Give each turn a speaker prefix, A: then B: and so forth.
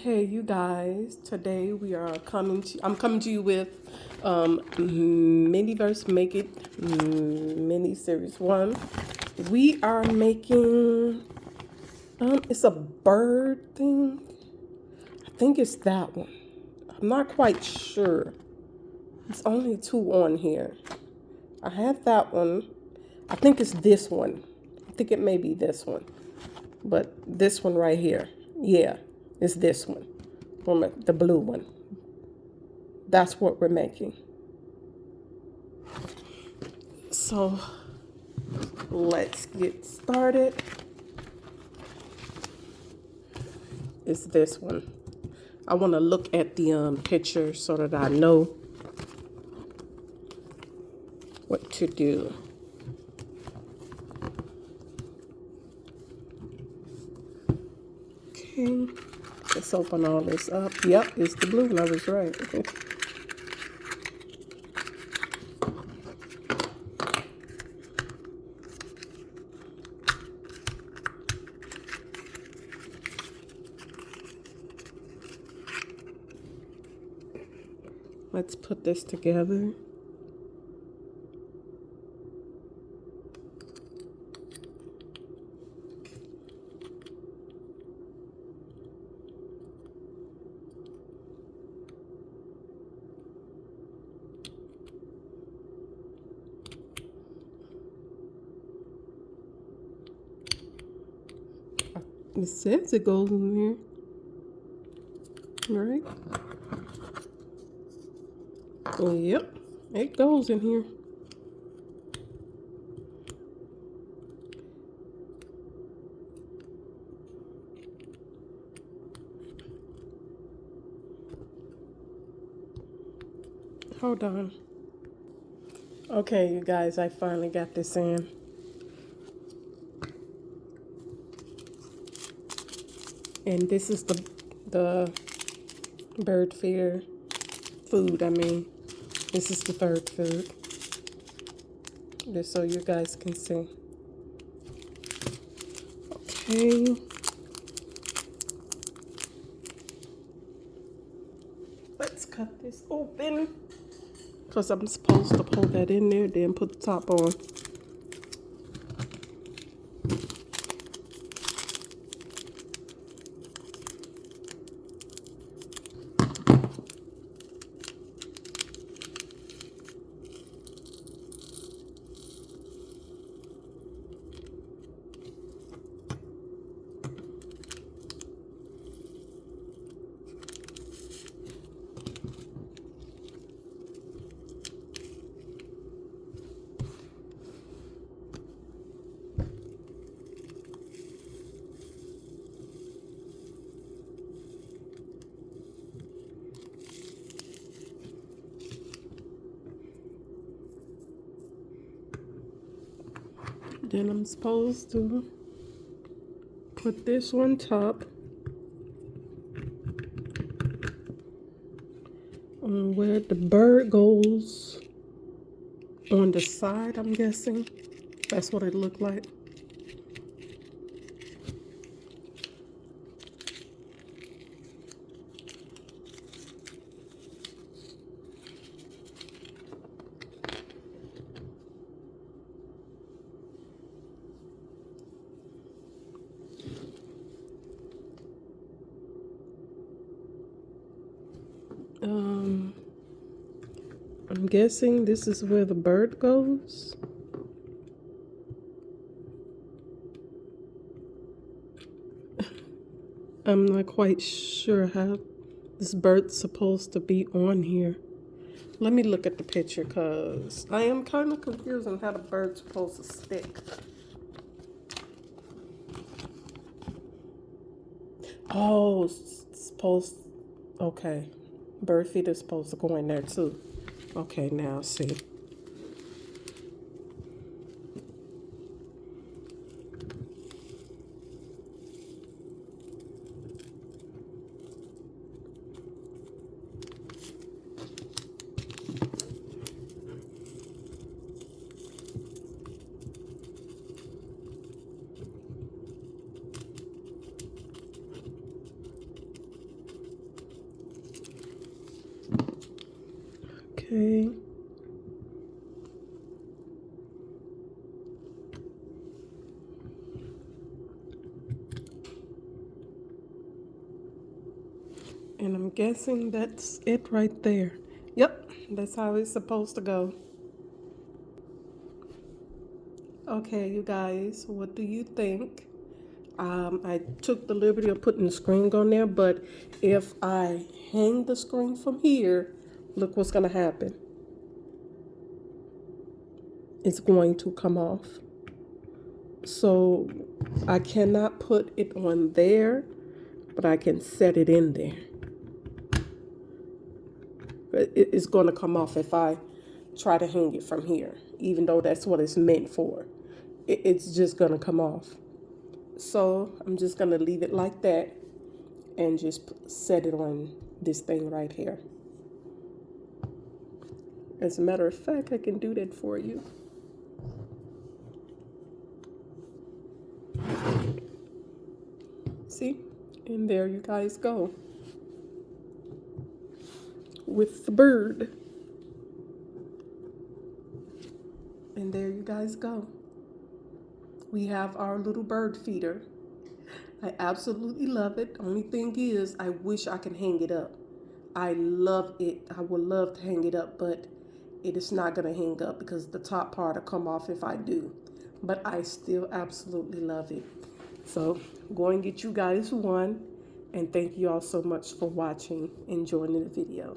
A: Hey, you guys. Today I'm coming to you with Miniverse Make It mini series 1. We are making it's a bird thing. I think it's that one. I'm not quite sure. It's only 2 on here. I have that one. I think it's this one. I think it may be this one. But this one right here. Yeah, it's this one. The blue one. That's what we're making. So let's get started. It's this one. I want to look at the picture so that I know what to do. Okay, let's open all this up. Yep, it's the blue one. I was right. Let's put this together. It says it goes in here, right? Yep, it goes in here. Hold on. Okay, you guys, I finally got this in. And this is the bird feeder food. I mean, this is the bird food. Just so you guys can see. Okay. Let's cut this open. Because I'm supposed to pull that in there, then put the top on. Then I'm supposed to put this on top. Where the bird goes on the side, I'm guessing. That's what it looked like. I'm guessing this is where the bird goes. I'm not quite sure how this bird's supposed to be on here. Let me look at the picture because I am kind of confused on how the bird's supposed to stick. Oh, it's supposed, okay. Bird feed is supposed to go in there too. Okay, now see. Okay. And I'm guessing that's it right there. Yep, that's how it's supposed to go. Okay, you guys, what do you think? I took the liberty of putting the screen on there, but if I hang the screen from here, look what's going to happen. It's going to come off. So I cannot put it on there, but I can set it in there. It's going to come off if I try to hang it from here, even though that's what it's meant for. It's just going to come off. So I'm just going to leave it like that and just set it on this thing right here. As a matter of fact, I can do that for you. See? And there you guys go. With the bird. And there you guys go. We have our little bird feeder. I absolutely love it. Only thing is, I wish I can hang it up. I love it. I would love to hang it up, but it is not going to hang up because the top part will come off if I do. But I still absolutely love it. So go and get you guys one. And thank you all so much for watching and joining the video.